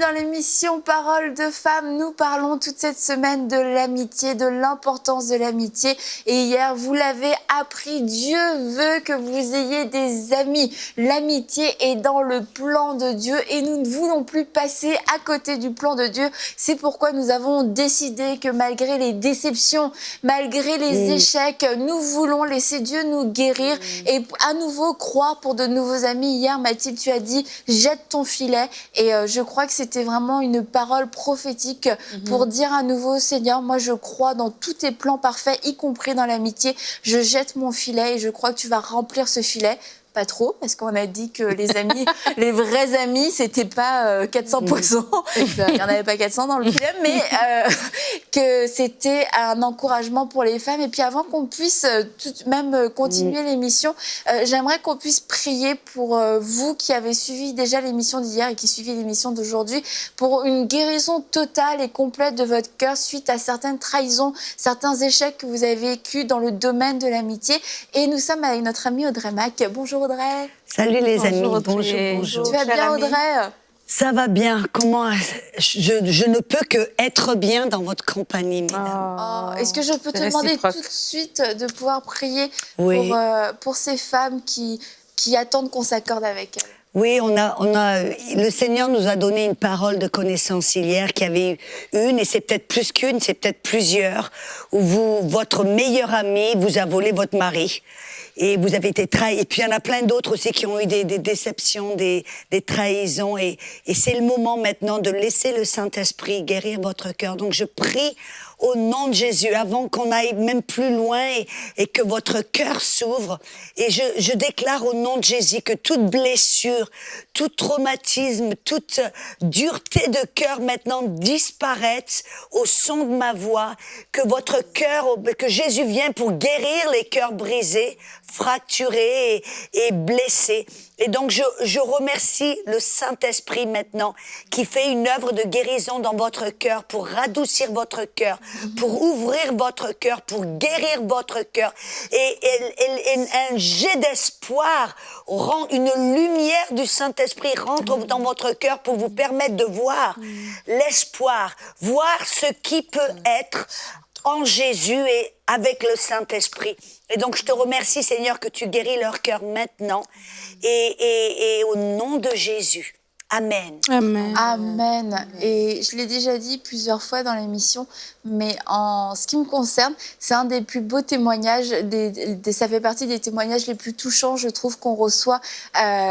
dans l'émission Parole de femmes. Nous parlons toute cette semaine de l'amitié, de l'importance de l'amitié. Et hier, vous l'avez appris, Dieu veut que vous ayez des amis. L'amitié est dans le plan de Dieu et nous ne voulons plus passer à côté du plan de Dieu. C'est pourquoi nous avons décidé que malgré les déceptions, malgré les échecs, nous voulons laisser Dieu nous guérir et à nouveau croire pour de nouveaux amis. Hier, Mathilde, tu as dit « jette ton filet » et je crois que c'était vraiment une parole prophétique pour dire à nouveau « Seigneur, moi je crois dans tous tes plans parfaits, y compris dans l'amitié. Je jette mon filet et je crois que tu vas remplir ce filet. » Pas trop, parce qu'on a dit que les amis, les vrais amis, c'était pas 400 poissons. Il n'y en avait pas 400 dans le filet, mais que c'était un encouragement pour les femmes. Et puis avant qu'on puisse tout de même continuer l'émission, j'aimerais qu'on puisse prier pour vous qui avez suivi déjà l'émission d'hier et qui suivez l'émission d'aujourd'hui, pour une guérison totale et complète de votre cœur suite à certaines trahisons, certains échecs que vous avez vécus dans le domaine de l'amitié. Et nous sommes avec notre amie Audrey Mac. Bonjour Audrey. Salut les amis, bonjour. Tu vas bien Audrey? Ça va bien, comment je ne peux que être bien dans votre compagnie, mesdames. Est-ce que je peux te demander tout de suite de pouvoir prier pour ces femmes qui attendent qu'on s'accorde avec elles? Oui, le Seigneur nous a donné une parole de connaissance hier, qui avait eu une, et c'est peut-être plus qu'une, c'est peut-être plusieurs, où votre meilleur ami vous a volé votre mari. Et vous avez été trahi. Et puis, il y en a plein d'autres aussi qui ont eu des déceptions, des trahisons. Et c'est le moment maintenant de laisser le Saint-Esprit guérir votre cœur. Donc, je prie au nom de Jésus, avant qu'on aille même plus loin et que votre cœur s'ouvre. Et je déclare au nom de Jésus que toute blessure, tout traumatisme, toute dureté de cœur maintenant disparaisse au son de ma voix, que votre cœur, que Jésus vient pour guérir les cœurs brisés, fracturés et blessés. Et donc, je remercie le Saint-Esprit maintenant qui fait une œuvre de guérison dans votre cœur pour radoucir votre cœur, pour ouvrir votre cœur, pour guérir votre cœur. Et un jet d'espoir, une lumière du Saint-Esprit rentre dans votre cœur pour vous permettre de voir l'espoir, voir ce qui peut être en Jésus et avec le Saint-Esprit. Et donc, je te remercie, Seigneur, que tu guéris leur cœur maintenant. Et au nom de Jésus. Amen. Amen. Amen. Et je l'ai déjà dit plusieurs fois dans l'émission, mais en ce qui me concerne, c'est un des plus beaux témoignages, ça fait partie des témoignages les plus touchants, je trouve, qu'on reçoit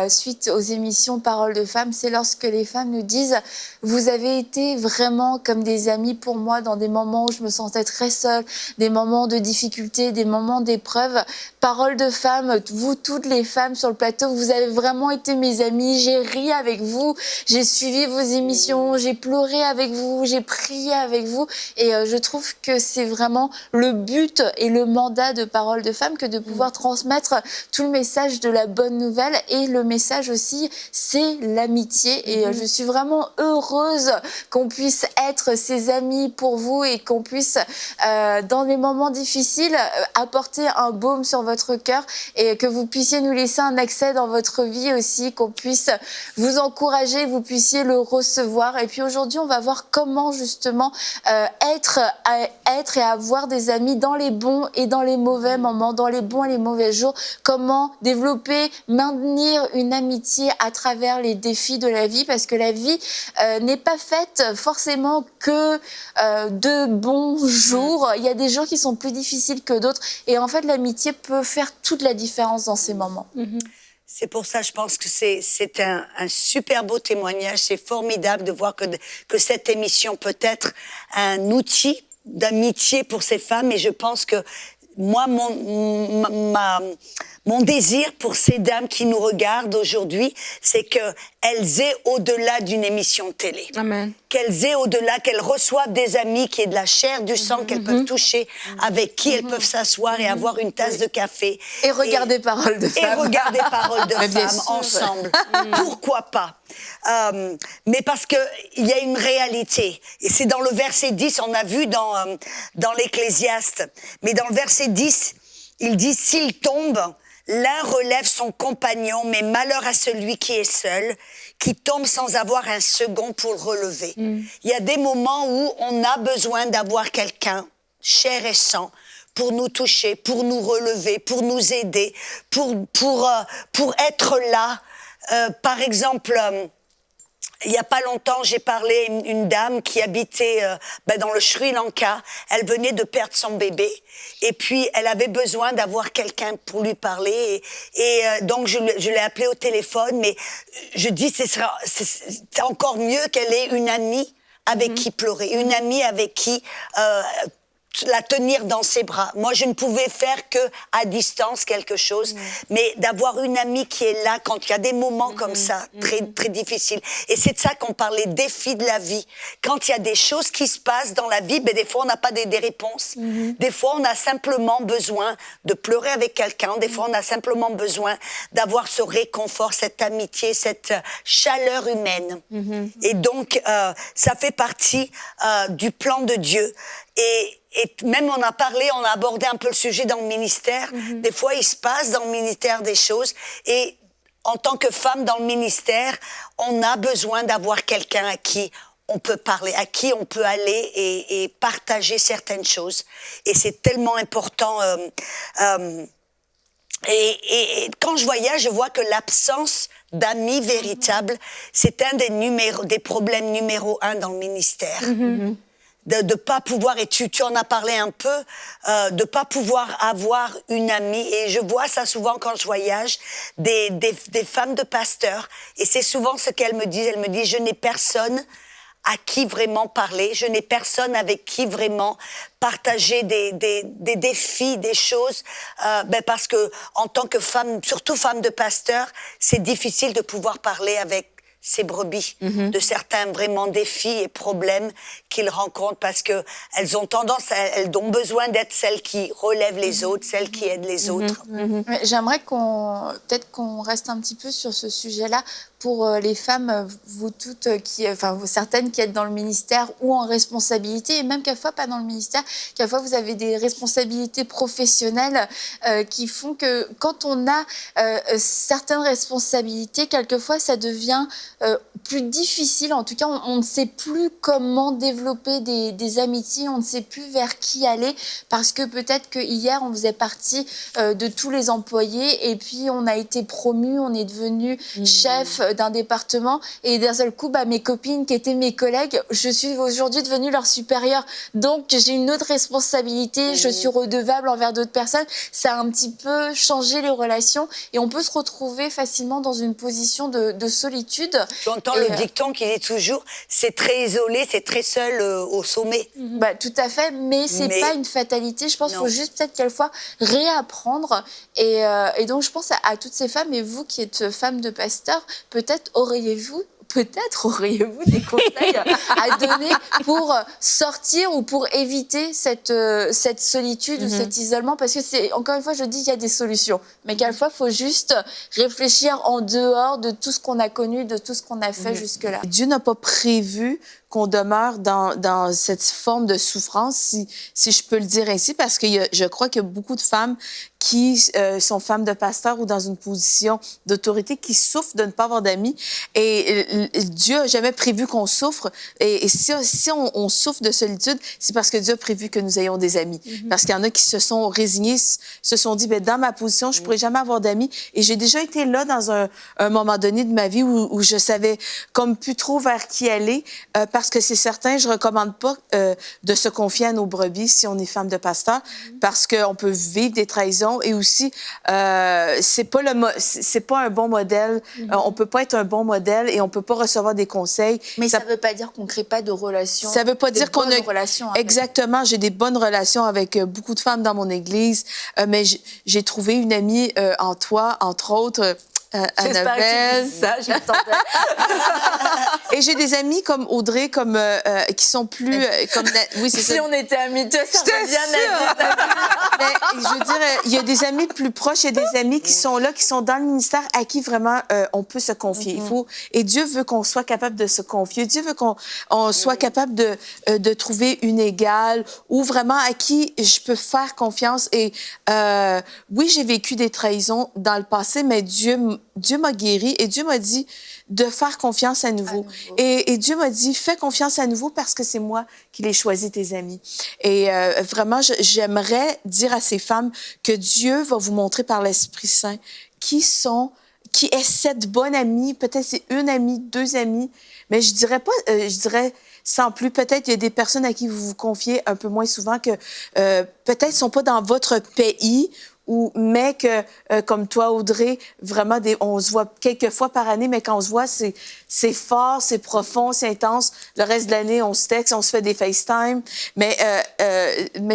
suite aux émissions Parole de femmes. C'est lorsque les femmes nous disent « Vous avez été vraiment comme des amis pour moi dans des moments où je me sentais très seule, des moments de difficulté, des moments d'épreuve. Parole de femmes, vous toutes les femmes sur le plateau, vous avez vraiment été mes amis, j'ai ri avec vous. J'ai suivi vos émissions, j'ai pleuré avec vous, j'ai prié avec vous. Et je trouve que c'est vraiment le but et le mandat de Parole de Femmes que de pouvoir transmettre tout le message de la bonne nouvelle. Et le message aussi, c'est l'amitié. Et je suis vraiment heureuse qu'on puisse être ses amis pour vous et qu'on puisse, dans les moments difficiles, apporter un baume sur votre cœur et que vous puissiez nous laisser un accès dans votre vie aussi, qu'on puisse vous encourager, vous puissiez le recevoir. Et puis aujourd'hui, on va voir comment justement être et avoir des amis dans les bons et dans les mauvais moments, dans les bons et les mauvais jours. Comment développer, maintenir une amitié à travers les défis de la vie, parce que la vie n'est pas faite forcément que de bons jours. Il y a des jours qui sont plus difficiles que d'autres. Et en fait, l'amitié peut faire toute la différence dans ces moments. C'est pour ça, je pense que c'est un super beau témoignage. C'est formidable de voir que cette émission peut être un outil d'amitié pour ces femmes. Et je pense que moi, mon désir pour ces dames qui nous regardent aujourd'hui, c'est qu'elles aient au-delà d'une émission de télé. Amen. Qu'elles aient au-delà, qu'elles reçoivent des amis qui aient de la chair, du sang, qu'elles peuvent toucher, avec qui elles peuvent s'asseoir et avoir une tasse de café. Et regarder Parole de Femmes. Et regarder Parole de Femmes ensemble. Pourquoi pas? Mais parce qu'il y a une réalité. Et c'est dans le verset 10, on a vu dans l'Ecclésiaste. Mais dans le verset 10, il dit « S'il tombe, L'un relève son compagnon, mais malheur à celui qui est seul, qui tombe sans avoir un second pour le relever. Il y a des moments où on a besoin d'avoir quelqu'un, chair et sang, pour nous toucher, pour nous relever, pour nous aider, pour être là. Par exemple, il n'y a pas longtemps, j'ai parlé à une dame qui habitait dans le Sri Lanka. Elle venait de perdre son bébé et puis elle avait besoin d'avoir quelqu'un pour lui parler. Donc je l'ai appelée au téléphone, mais je dis c'est encore mieux qu'elle ait une amie avec qui pleurer, une amie avec qui la tenir dans ses bras. Moi, je ne pouvais faire que à distance quelque chose, mais d'avoir une amie qui est là quand il y a des moments comme ça, très, très difficiles. Et c'est de ça qu'on parlait, défis de la vie. Quand il y a des choses qui se passent dans la vie, des fois, on n'a pas des réponses. Des fois, on a simplement besoin de pleurer avec quelqu'un. Des fois, on a simplement besoin d'avoir ce réconfort, cette amitié, cette chaleur humaine. Et donc, ça fait partie du plan de Dieu. Et même on a abordé un peu le sujet dans le ministère. Des fois, il se passe dans le ministère des choses. Et en tant que femme dans le ministère, on a besoin d'avoir quelqu'un à qui on peut parler, à qui on peut aller et partager certaines choses. Et c'est tellement important. Et quand je voyage, je vois que l'absence d'amis véritables, c'est un des problèmes numéro 1 dans le ministère. De pas pouvoir, et tu en as parlé un peu, de pas pouvoir avoir une amie. Et je vois ça souvent quand je voyage, des femmes de pasteurs. Et c'est souvent ce qu'elles me disent. Elles me disent, je n'ai personne à qui vraiment parler. Je n'ai personne avec qui vraiment partager des défis, des choses. Parce que en tant que femme, surtout femme de pasteur, c'est difficile de pouvoir parler avec ces brebis, de certains vraiment défis et problèmes qu'ils rencontrent parce que elles ont besoin d'être celles qui relèvent les autres, celles qui aident les autres. J'aimerais peut-être qu'on reste un petit peu sur ce sujet-là pour les femmes, vous toutes, certaines qui êtes dans le ministère ou en responsabilité, et même quelquefois pas dans le ministère, quelquefois vous avez des responsabilités professionnelles qui font que quand on a certaines responsabilités, quelquefois ça devient plus difficile. En tout cas, on ne sait plus comment développer des amitiés, on ne sait plus vers qui aller, parce que peut-être que hier on faisait partie de tous les employés et puis on a été promu, on est devenu chef d'un département et d'un seul coup, mes copines qui étaient mes collègues, je suis aujourd'hui devenue leur supérieure. Donc j'ai une autre responsabilité, je suis redevable envers d'autres personnes. Ça a un petit peu changé les relations et on peut se retrouver facilement dans une position de solitude. Tu entends le dicton qui dit toujours « c'est très isolé, c'est très seul au sommet ». Tout à fait, mais c'est pas une fatalité. Je pense qu'il faut juste peut-être quelquefois réapprendre. Et donc je pense à toutes ces femmes, et vous qui êtes femme de pasteur, peut-être auriez-vous des conseils à donner pour sortir ou pour éviter cette solitude ou cet isolement, parce que c'est, encore une fois, je dis, il y a des solutions, mais quelquefois, il faut juste réfléchir en dehors de tout ce qu'on a connu, de tout ce qu'on a fait jusque-là. Dieu n'a pas prévu qu'on demeure dans cette forme de souffrance, si je peux le dire ainsi, parce que je crois qu'il y a beaucoup de femmes qui sont femmes de pasteur ou dans une position d'autorité qui souffrent de ne pas avoir d'amis. Et Dieu n'a jamais prévu qu'on souffre. Et si on souffre de solitude, c'est parce que Dieu a prévu que nous ayons des amis. Parce qu'il y en a qui se sont résignés, se sont dit, dans ma position, je ne pourrai jamais avoir d'amis. Et j'ai déjà été là dans un moment donné de ma vie où je savais comme plus trop vers qui aller, parce que c'est certain, je ne recommande pas de se confier à nos brebis si on est femme de pasteur, parce qu'on peut vivre des trahisons et aussi, c'est pas un bon modèle. On peut pas être un bon modèle et on peut pas recevoir des conseils. Mais ça veut pas dire qu'on crée pas de relations. Ça veut pas dire qu'on a relations. Exactement, j'ai des bonnes relations avec beaucoup de femmes dans mon église, mais j'ai trouvé une amie en toi, entre autres. Annabelle. Ça, je m'attendais. Et j'ai des amis comme Audrey, qui sont plus... oui, c'est ça. Si on était amis, ça serait bien Nadine. Mais je veux dire, dire, il y a des amis plus proches, il y a des amis qui sont là, qui sont dans le ministère, à qui vraiment on peut se confier. Et Dieu veut qu'on soit capable de se confier. Dieu veut qu'on soit capable de trouver une égale ou vraiment à qui je peux faire confiance. Et oui, j'ai vécu des trahisons dans le passé, mais Dieu m'a guéri et Dieu m'a dit de faire confiance à nouveau. Et Dieu m'a dit, fais confiance à nouveau parce que c'est moi qui l'ai choisi, tes amis. Et vraiment, j'aimerais dire à ces femmes que Dieu va vous montrer par l'Esprit Saint qui est cette bonne amie. Peut-être c'est une amie, deux amies, mais je dirais pas, je dirais sans plus. Peut-être il y a des personnes à qui vous vous confiez un peu moins souvent que peut-être sont pas dans votre pays, mais que, comme toi, Audrey, vraiment, on se voit quelques fois par année, mais quand on se voit, c'est fort, c'est profond, c'est intense. Le reste de l'année, on se texte, on se fait des FaceTime. Mais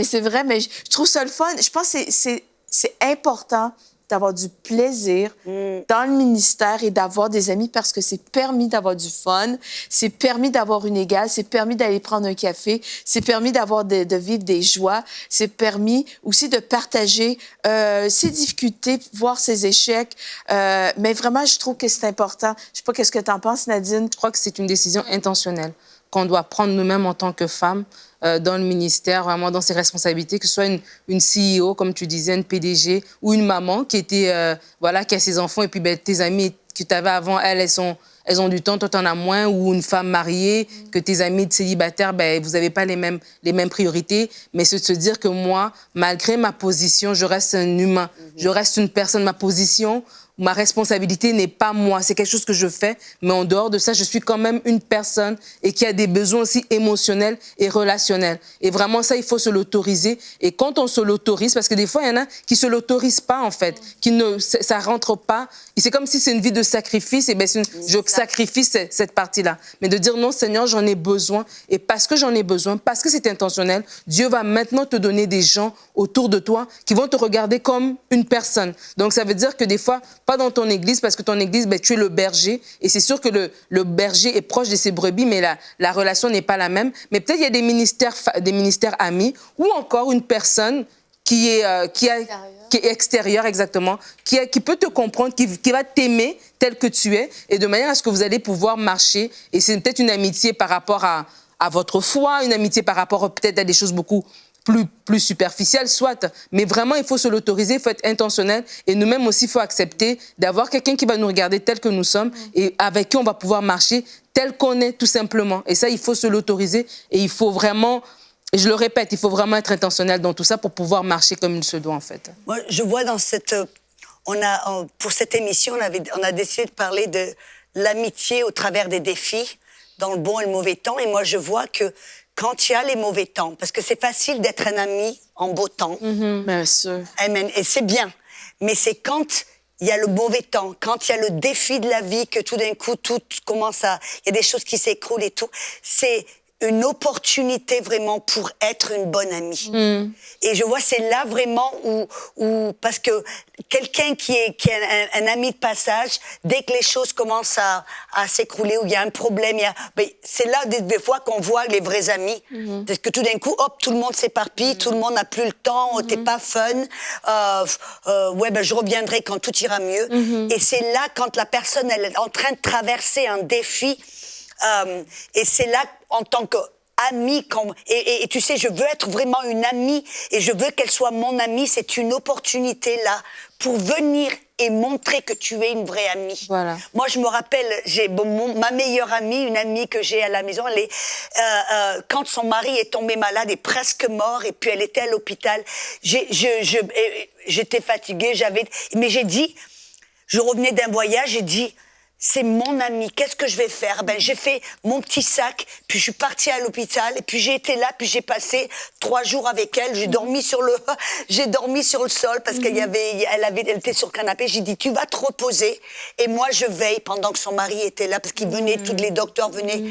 c'est vrai, mais je trouve ça le fun. Je pense que c'est important d'avoir du plaisir dans le ministère et d'avoir des amis parce que c'est permis d'avoir du fun, c'est permis d'avoir une égale, c'est permis d'aller prendre un café, c'est permis de vivre des joies, c'est permis aussi de partager ses difficultés, voir ses échecs. Mais vraiment, je trouve que c'est important. Je sais pas qu'est-ce que tu en penses, Nadine. Je crois que c'est une décision intentionnelle qu'on doit prendre nous-mêmes en tant que femmes dans le ministère, vraiment dans ses responsabilités, que ce soit une CEO, comme tu disais, une PDG, ou une maman qui était, voilà, qui a ses enfants, et puis ben, tes amies que tu avais avant, elles ont du temps, toi, tu en as moins, ou une femme mariée, que tes amis de célibataires, ben, vous n'avez pas les mêmes priorités, mais c'est de se dire que moi, malgré ma position, je reste un humain, je reste une personne, ma position, ma responsabilité n'est pas moi, c'est quelque chose que je fais, mais en dehors de ça, je suis quand même une personne et qui a des besoins aussi émotionnels et relationnels. Et vraiment, ça, il faut se l'autoriser. Et quand on se l'autorise, parce que des fois, il y en a qui ne se l'autorisent pas, en fait, ça ne rentre pas. Et c'est comme si c'est une vie de sacrifice, et bien, je sacrifie cette partie-là. Mais de dire non, Seigneur, j'en ai besoin. Et parce que j'en ai besoin, parce que c'est intentionnel, Dieu va maintenant te donner des gens autour de toi qui vont te regarder comme une personne. Donc, ça veut dire que des fois, pas dans ton église, parce que ton église, ben, tu es le berger. Et c'est sûr que le berger est proche de ses brebis, mais la relation n'est pas la même. Mais peut-être il y a des ministères amis, ou encore une personne qui est extérieure, exactement, qui peut te comprendre, qui va t'aimer tel que tu es, et de manière à ce que vous allez pouvoir marcher. Et c'est peut-être une amitié par rapport à votre foi, une amitié par rapport peut-être à des choses beaucoup plus superficielle, soit. Mais vraiment, il faut se l'autoriser, il faut être intentionnel. Et nous-mêmes aussi, il faut accepter d'avoir quelqu'un qui va nous regarder tel que nous sommes et avec qui on va pouvoir marcher tel qu'on est, tout simplement. Et ça, il faut se l'autoriser. Et il faut vraiment, et je le répète, il faut vraiment être intentionnel dans tout ça pour pouvoir marcher comme il se doit, en fait. Moi, je vois dans cette... pour cette émission, on a décidé de parler de l'amitié au travers des défis, dans le bon et le mauvais temps. Et moi, je vois que quand il y a les mauvais temps, parce que c'est facile d'être un ami en beau temps. Bien sûr. Amen. Et c'est bien. Mais c'est quand il y a le mauvais temps, quand il y a le défi de la vie, que tout d'un coup, tout commence à... Il y a des choses qui s'écroulent et tout. C'est une opportunité vraiment pour être une bonne amie. Et je vois, c'est là vraiment où parce que quelqu'un qui est un ami de passage, dès que les choses commencent à s'écrouler, où il y a un problème, c'est là des fois qu'on voit les vrais amis. Parce que tout d'un coup, hop, tout le monde s'éparpille, tout le monde n'a plus le temps, t'es pas fun, je reviendrai quand tout ira mieux. Et c'est là, quand la personne elle est en train de traverser un défi, et c'est là, en tant qu'amie, et tu sais, je veux être vraiment une amie, et je veux qu'elle soit mon amie, c'est une opportunité là, pour venir et montrer que tu es une vraie amie. Voilà. Moi, je me rappelle, ma meilleure amie, une amie que j'ai à la maison, quand son mari est tombé malade et presque mort, et puis elle était à l'hôpital, j'étais fatiguée, mais j'ai dit, je revenais d'un voyage, j'ai dit, c'est mon ami, qu'est-ce que je vais faire? J'ai fait mon petit sac, puis je suis partie à l'hôpital, et puis j'ai été là, puis j'ai passé 3 jours avec elle, j'ai dormi sur le sol, parce qu'elle était sur le canapé, j'ai dit, tu vas te reposer, et moi je veille pendant que son mari était là, parce qu'il venait, tous les docteurs venaient,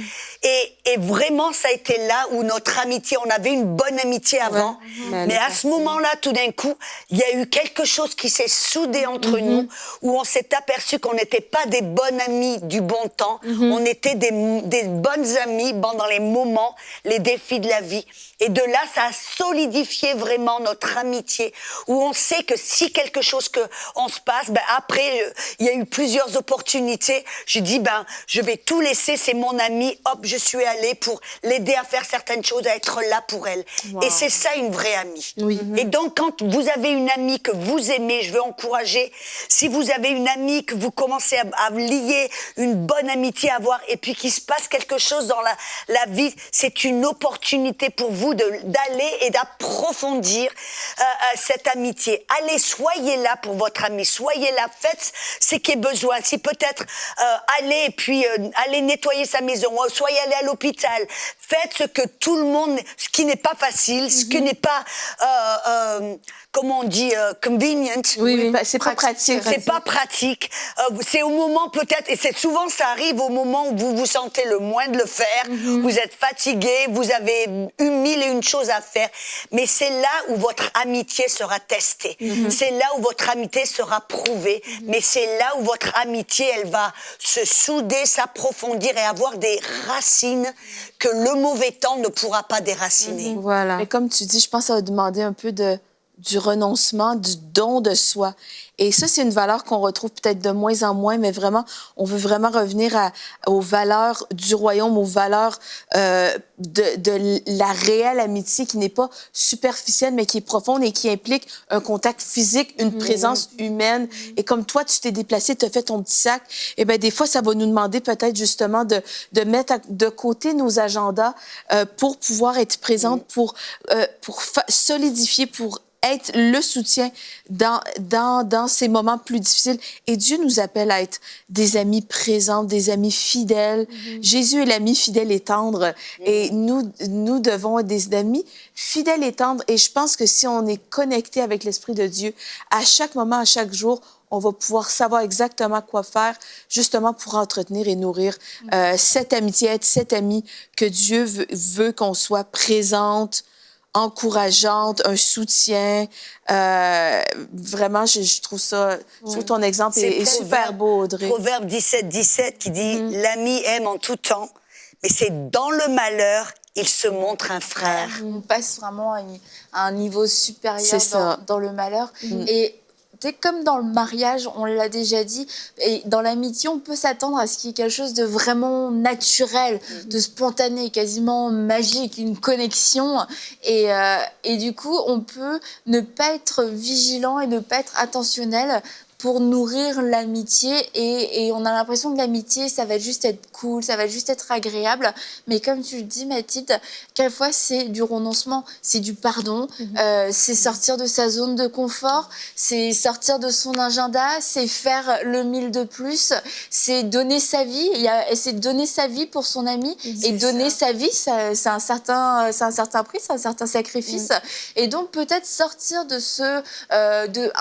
et vraiment ça a été là où notre amitié, on avait une bonne amitié avant, mais à ce moment-là, tout d'un coup, il y a eu quelque chose qui s'est soudé entre nous, où on s'est aperçu qu'on n'était pas des bonnes ami du bon temps. On était des bonnes amies pendant les moments, les défis de la vie. Et de là, ça a solidifié vraiment notre amitié, où on sait que si quelque chose on se passe, ben après, il y a eu plusieurs opportunités. Je dis, ben, je vais tout laisser, c'est mon ami. Hop, je suis allée pour l'aider à faire certaines choses, à être là pour elle. Wow. Et c'est ça une vraie amie. Oui. Et donc, quand vous avez une amie que vous aimez, je veux encourager, si vous avez une amie que vous commencez à lier une bonne amitié à avoir, et puis qu'il se passe quelque chose dans la vie, c'est une opportunité pour vous d'aller et d'approfondir cette amitié. Allez, soyez là pour votre ami, soyez là, faites ce qui est besoin. Si peut-être allez et puis allez nettoyer sa maison, soyez allés à l'hôpital, faites ce que tout le monde, ce qui n'est pas facile, ce qui n'est pas, comment on dit, convenient. Oui, c'est pas pratique. C'est pas pratique. C'est au moment peut-être, et c'est souvent ça arrive au moment où vous vous sentez le moins de le faire. Vous êtes fatigué, vous avez eu 1001 choses à faire. Mais c'est là où votre amitié sera testée. C'est là où votre amitié sera prouvée. Mais c'est là où votre amitié, elle va se souder, s'approfondir et avoir des racines que le mauvais temps ne pourra pas déraciner. Voilà. Mais comme tu dis, je pense que ça va demander un peu du renoncement, du don de soi. Et ça, c'est une valeur qu'on retrouve peut-être de moins en moins, mais vraiment, on veut vraiment revenir aux valeurs du royaume, aux valeurs de la réelle amitié qui n'est pas superficielle, mais qui est profonde et qui implique un contact physique, une présence humaine. Et comme toi, tu t'es déplacé, tu as fait ton petit sac, et bien des fois, ça va nous demander peut-être justement de mettre de côté nos agendas pour pouvoir être présente, pour solidifier, pour être le soutien dans ces moments plus difficiles. Et Dieu nous appelle à être des amis présents, des amis fidèles. Jésus est l'ami fidèle et tendre. Et nous devons être des amis fidèles et tendres. Et je pense que si on est connecté avec l'Esprit de Dieu, à chaque moment, à chaque jour, on va pouvoir savoir exactement quoi faire, justement pour entretenir et nourrir cette amitié, être cette amie que Dieu veut qu'on soit présente, encourageante, un soutien. Vraiment, je trouve ça... Je trouve ton exemple est super beau, Audrey. Proverbe 17 qui dit « L'ami aime en tout temps, mais c'est dans le malheur, il se montre un frère. » On passe vraiment à un niveau supérieur dans le malheur. Et c'est comme dans le mariage, on l'a déjà dit, et dans l'amitié, on peut s'attendre à ce qu'il y ait quelque chose de vraiment naturel, de spontané, quasiment magique, une connexion. Et du coup, on peut ne pas être vigilant et ne pas être attentionnel pour nourrir l'amitié et on a l'impression que l'amitié, ça va juste être cool, ça va juste être agréable. Mais comme tu le dis, Mathilde, quelquefois, c'est du renoncement, c'est du pardon, c'est sortir de sa zone de confort, c'est sortir de son agenda, c'est faire le 1000 de plus, c'est donner sa vie, c'est donner sa vie pour son ami. Et donner sa vie, c'est un certain prix, c'est un certain sacrifice. Et donc, peut-être sortir de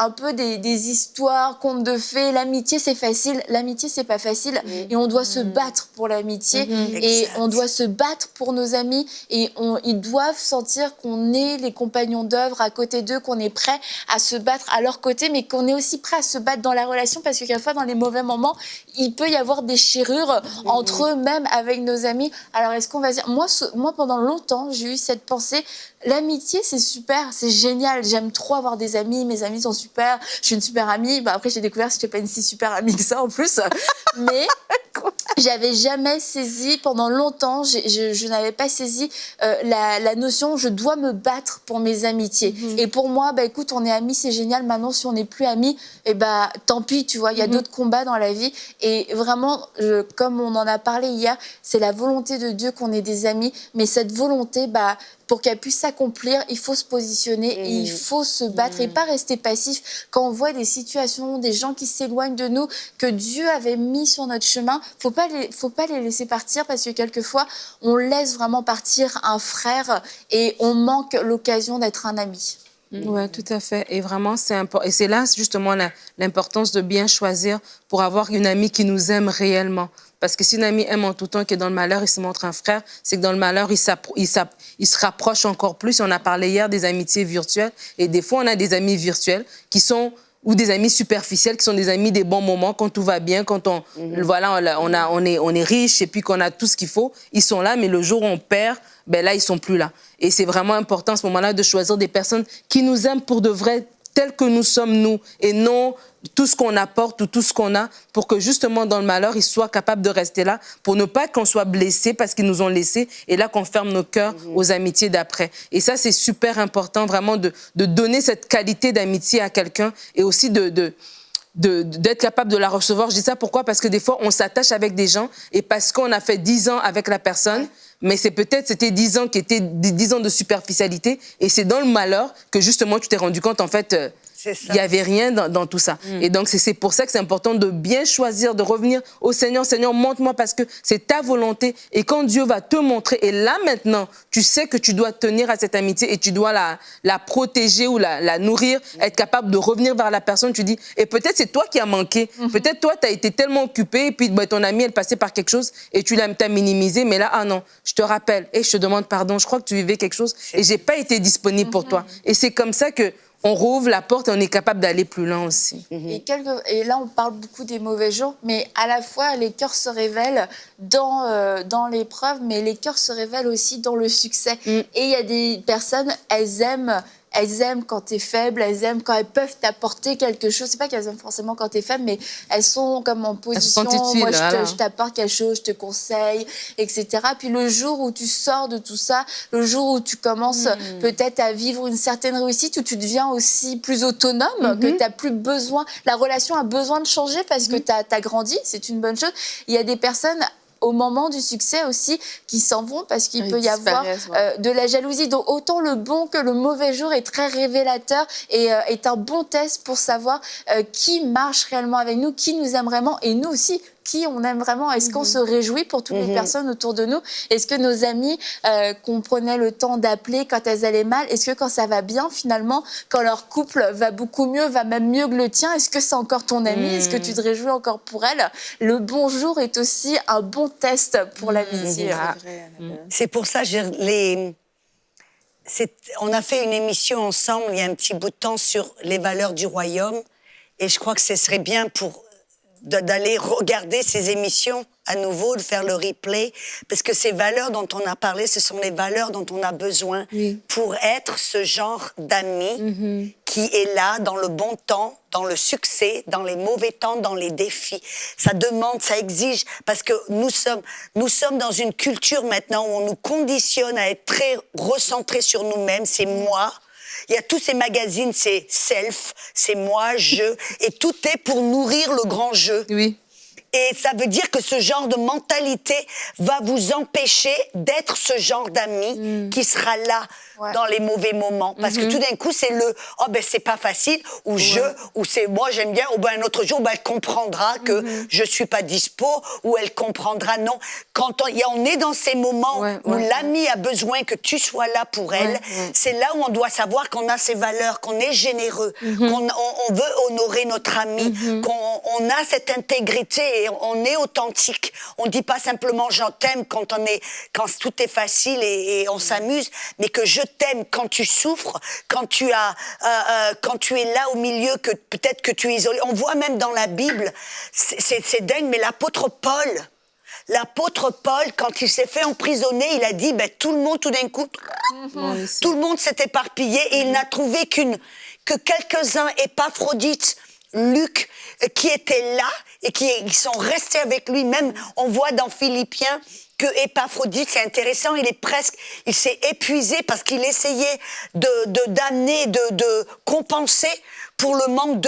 un peu des histoires, contes de fées. L'amitié, c'est facile. L'amitié, c'est pas facile. Et on doit se battre pour l'amitié. Et on doit se battre pour nos amis. Et ils doivent sentir qu'on est les compagnons d'œuvre à côté d'eux, qu'on est prêt à se battre à leur côté, mais qu'on est aussi prêt à se battre dans la relation, parce que quelquefois, dans les mauvais moments, il peut y avoir des déchirures entre eux, même avec nos amis. Alors, est-ce qu'on va dire... Moi, pendant longtemps, j'ai eu cette pensée... L'amitié, c'est super, c'est génial. J'aime trop avoir des amis, mes amis sont super, je suis une super amie. Bah, après, j'ai découvert que je n'étais pas une si super amie que ça en plus. Mais j'avais jamais saisi, pendant longtemps, je n'avais pas saisi la notion je dois me battre pour mes amitiés. Et pour moi, bah, écoute, on est amis, c'est génial. Maintenant, si on n'est plus amis, eh bah, tant pis, tu vois, il y a d'autres combats dans la vie. Et vraiment, comme on en a parlé hier, c'est la volonté de Dieu qu'on ait des amis. Mais cette volonté, bah, pour qu'elle puisse s'accomplir, il faut se positionner et il faut se battre et pas rester passif. Quand on voit des situations, des gens qui s'éloignent de nous, que Dieu avait mis sur notre chemin, faut pas les laisser partir, parce que quelquefois, on laisse vraiment partir un frère et on manque l'occasion d'être un ami. Oui, tout à fait. Et vraiment, c'est important. Et c'est là, justement, l'importance de bien choisir pour avoir une amie qui nous aime réellement. Parce que si une amie aime en tout temps, que dans le malheur, il se montre un frère, c'est que dans le malheur, il se rapproche encore plus. On a parlé hier des amitiés virtuelles. Et des fois, on a des amis virtuels qui sont ou des amis superficiels qui sont des amis des bons moments, quand tout va bien, quand on est riche et puis qu'on a tout ce qu'il faut, ils sont là, mais le jour où on perd, ben là, ils sont plus là. Et c'est vraiment important à ce moment-là de choisir des personnes qui nous aiment pour de vrai, tels que nous sommes nous, et non tout ce qu'on apporte ou tout ce qu'on a, pour que justement dans le malheur, ils soient capables de rester là, pour ne pas qu'on soit blessés parce qu'ils nous ont laissés, et là qu'on ferme nos cœurs aux amitiés d'après. Et ça, c'est super important vraiment de donner cette qualité d'amitié à quelqu'un, et aussi d'être capable de la recevoir. Je dis ça pourquoi? Parce que des fois, on s'attache avec des gens, et parce qu'on a fait 10 ans avec la personne, mais c'était 10 ans qui étaient 10 ans de superficialité, et c'est dans le malheur que justement tu t'es rendu compte, en fait, il n'y avait rien dans tout ça. Et donc, c'est pour ça que c'est important de bien choisir, de revenir au Seigneur. Seigneur, montre-moi parce que c'est ta volonté. Et quand Dieu va te montrer, et là maintenant, tu sais que tu dois tenir à cette amitié et tu dois la protéger ou la nourrir, être capable de revenir vers la personne. Tu dis, et peut-être c'est toi qui as manqué. Peut-être toi, tu as été tellement occupé, et puis ton amie, elle passait par quelque chose et tu t'as minimisé. Mais là, ah non, je te rappelle et je te demande pardon. Je crois que tu vivais quelque chose et j'ai pas été disponible pour toi. Et c'est comme ça que on rouvre la porte et on est capable d'aller plus loin aussi. Et là, on parle beaucoup des mauvais jours, mais à la fois, les cœurs se révèlent dans l'épreuve, mais les cœurs se révèlent aussi dans le succès. Et il y a des personnes, elles aiment quand t'es faible, elles aiment quand elles peuvent t'apporter quelque chose. C'est pas qu'elles aiment forcément quand t'es faible, mais elles sont comme en position, moi je t'apporte quelque chose, je te conseille, etc. Puis le jour où tu sors de tout ça, le jour où tu commences peut-être à vivre une certaine réussite, où tu deviens aussi plus autonome, que t'as plus besoin, la relation a besoin de changer parce que t'as grandi, c'est une bonne chose. Il y a des personnes au moment du succès aussi, qui s'en vont parce qu'il peut y avoir de la jalousie. Donc autant le bon que le mauvais jour est très révélateur et est un bon test pour savoir qui marche réellement avec nous, qui nous aime vraiment, et nous aussi, qui on aime vraiment. Est-ce qu'on se réjouit pour toutes les personnes autour de nous? Est-ce que nos amis qu'on prenait le temps d'appeler quand elles allaient mal, est-ce que quand ça va bien, finalement, quand leur couple va beaucoup mieux, va même mieux que le tien, est-ce que c'est encore ton ami? Est-ce que tu te réjouis encore pour elle? Le bonjour est aussi un bon test pour l'amitié. C'est pour ça, on a fait une émission ensemble il y a un petit bout de temps sur les valeurs du royaume, et je crois que ce serait bien d'aller regarder ces émissions à nouveau, de faire le replay, parce que ces valeurs dont on a parlé, ce sont les valeurs dont on a besoin pour être ce genre d'ami qui est là dans le bon temps, dans le succès, dans les mauvais temps, dans les défis. Ça demande, ça exige, parce que nous sommes dans une culture maintenant où on nous conditionne à être très recentrés sur nous-mêmes, c'est moi. Il y a tous ces magazines, c'est self, c'est moi, je, et tout est pour nourrir le grand jeu. Oui. Et ça veut dire que ce genre de mentalité va vous empêcher d'être ce genre d'ami qui sera là dans les mauvais moments. Parce que tout d'un coup, c'est oh ben c'est pas facile, ou ou c'est moi j'aime bien, ou ben un autre jour, ben elle comprendra que je suis pas dispo, ou elle comprendra non. Quand on est dans ces moments où l'ami a besoin que tu sois là pour elle, c'est là où on doit savoir qu'on a ces valeurs, qu'on est généreux, qu'on veut honorer notre ami, qu'on a cette intégrité et on est authentique. On dit pas simplement je t'aime quand tout est facile et on s'amuse, mais que je t'aime quand tu souffres, quand tu es là au milieu, que peut-être que tu es isolé. On voit même dans la Bible, c'est dingue, mais l'apôtre Paul, quand il s'est fait emprisonner, il a dit, tout le monde, tout d'un coup, tout le monde s'est éparpillé et il n'a trouvé que quelques-uns, Épaphrodite, Luc, qui étaient là et qui sont restés avec lui. Même, on voit dans Philippiens que Épaphrodite, c'est intéressant, il s'est épuisé parce qu'il essayait d'amener, de compenser pour le manque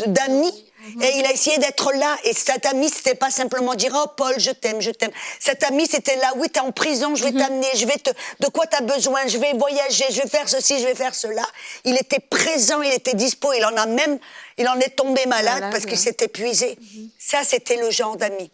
d'amis. Et il a essayé d'être là. Et cet ami, c'était pas simplement dire « Oh, Paul, je t'aime, je t'aime ». Cet ami, c'était là « Oui, t'es en prison, je vais t'amener, de quoi t'as besoin, je vais voyager, je vais faire ceci, je vais faire cela ». Il était présent, il était dispo. Il en est tombé malade parce qu'il s'est épuisé. Ça, c'était le genre d'ami.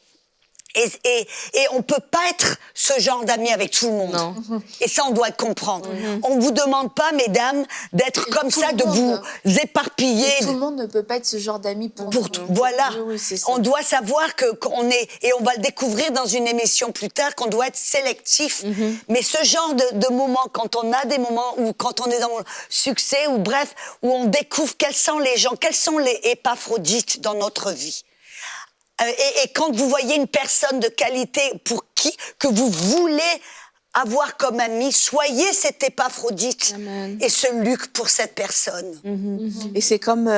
Et on peut pas être ce genre d'ami avec tout le monde. Non. Et ça, on doit le comprendre. On vous demande pas, mesdames, d'être Et comme tout ça, le de monde. vous éparpiller. Et tout le monde ne peut pas être ce genre d'ami pour nous. Voilà. Oui, c'est ça. On doit savoir qu'on est, et on va le découvrir dans une émission plus tard, qu'on doit être sélectif. Mais ce genre de moments, quand on a des moments où, quand on est dans le succès, ou bref, où on découvre quels sont les gens, quels sont les épaphrodites dans notre vie. Et quand vous voyez une personne de qualité que vous voulez avoir comme ami, soyez cet épaphrodite. Amen. Et ce Luc pour cette personne. Et c'est comme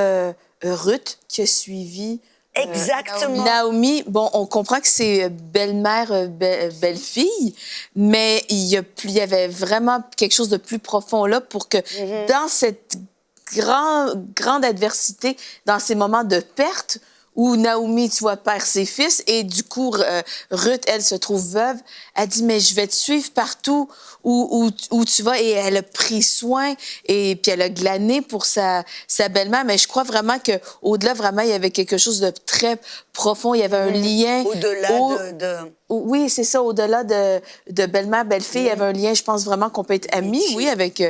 Ruth qui a suivi Exactement. Naomi. Bon, on comprend que c'est belle-mère, belle-fille, mais il y avait vraiment quelque chose de plus profond là pour que dans cette grande adversité, dans ces moments de perte, où Naomi, tu vois, perd ses fils, et du coup, Ruth, elle, se trouve veuve. Elle dit, mais je vais te suivre partout où tu vas. Et elle a pris soin, et puis elle a glané pour sa belle-mère. Mais je crois vraiment qu'au-delà, vraiment, il y avait quelque chose de très profond. Il y avait un lien. Au-delà Oui, c'est ça. Au-delà de belle-mère, belle-fille, il y avait un lien. Je pense vraiment qu'on peut être amis, oui, avec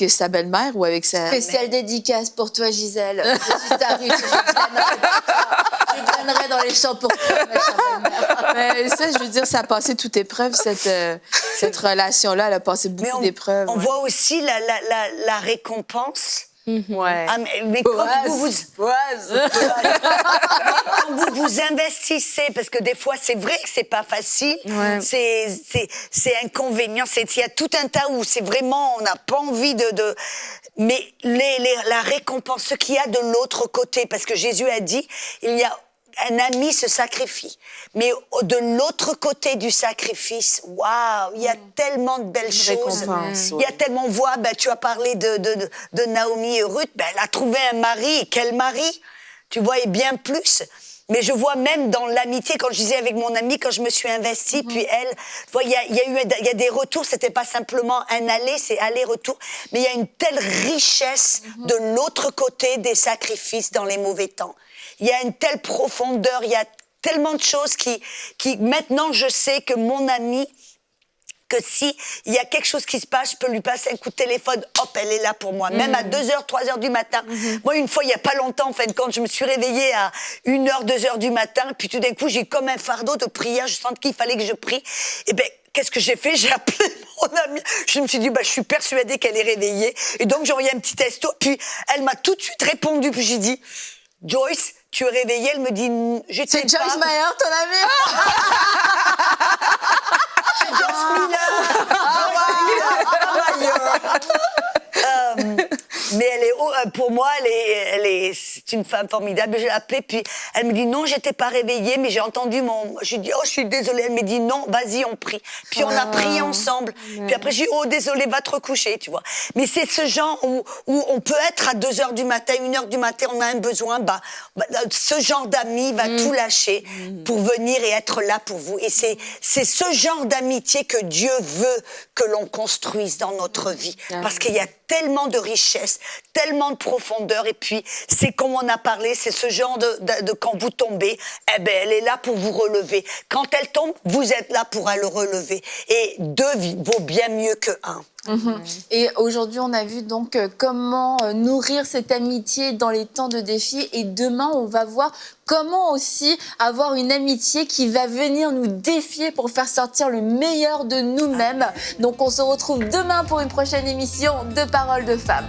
sa belle-mère ou avec sa... Spéciale dédicace pour toi, Gisèle. Je suis ta Ruth, je glanerai dans les champs pour toi, ma chère belle-mère. Mais ça, je veux dire, ça a passé toute épreuve, cette relation-là. Elle a passé beaucoup d'épreuves. On voit aussi la récompense. Ouais. Ah, mais quand vous vous investissez, parce que des fois, c'est vrai que c'est pas facile, Ouais. c'est inconvénient, il y a tout un tas où c'est vraiment, on n'a pas envie mais la récompense, ce qu'il y a de l'autre côté, parce que Jésus a dit, il y a un ami se sacrifie. Mais de l'autre côté du sacrifice, waouh, il y a tellement de belles choses. Récompense, Il y a tellement, tu as parlé de Naomi et Ruth, elle a trouvé un mari. Quel mari? Tu vois, et bien plus. Mais je vois même dans l'amitié, quand je disais avec mon amie, quand je me suis investie, puis elle, tu vois, il y a des retours, c'était pas simplement un aller, c'est aller-retour, mais il y a une telle richesse de l'autre côté des sacrifices dans les mauvais temps. Il y a une telle profondeur, il y a tellement de choses qui maintenant je sais que mon amie, que si il y a quelque chose qui se passe, je peux lui passer un coup de téléphone, hop, elle est là pour moi. Même à 2h, 3h du matin. Moi, une fois, il y a pas longtemps, en fin de compte, je me suis réveillée à 1h, 2h du matin, puis tout d'un coup, j'ai comme un fardeau de prière, je sens qu'il fallait que je prie. Et ben, qu'est-ce que j'ai fait? J'ai appelé mon amie. Je me suis dit, je suis persuadée qu'elle est réveillée. Et donc, j'ai envoyé un petit texto, puis elle m'a tout de suite répondu, puis j'ai dit, Joyce, tu es réveillée? Elle me dit, j'étais pas... C'est Joyce Meyer, ton amie? Mais pour moi, c'est une femme formidable. Je l'ai appelée, puis elle me dit non, j'étais pas réveillée, mais j'ai entendu je dis je suis désolée. Elle me dit non, vas-y, on prie. Puis on a prié ensemble. Puis après j'ai dit oh désolée, va te recoucher, tu vois. Mais c'est ce genre où on peut être à 2h du matin, 1h du matin, on a un besoin. Ce genre d'ami va tout lâcher pour venir et être là pour vous. Et c'est ce genre d'amitié que Dieu veut que l'on construise dans notre vie, parce qu'il y a tellement de richesse, tellement de profondeur, et puis c'est comme on a parlé, c'est ce genre de quand vous tombez, elle est là pour vous relever. Quand elle tombe, vous êtes là pour le relever. Et 2 vaut bien mieux que 1. Et aujourd'hui, on a vu donc comment nourrir cette amitié dans les temps de défi. Et demain, on va voir comment aussi avoir une amitié qui va venir nous défier pour faire sortir le meilleur de nous-mêmes. Donc, on se retrouve demain pour une prochaine émission de Paroles de Femmes.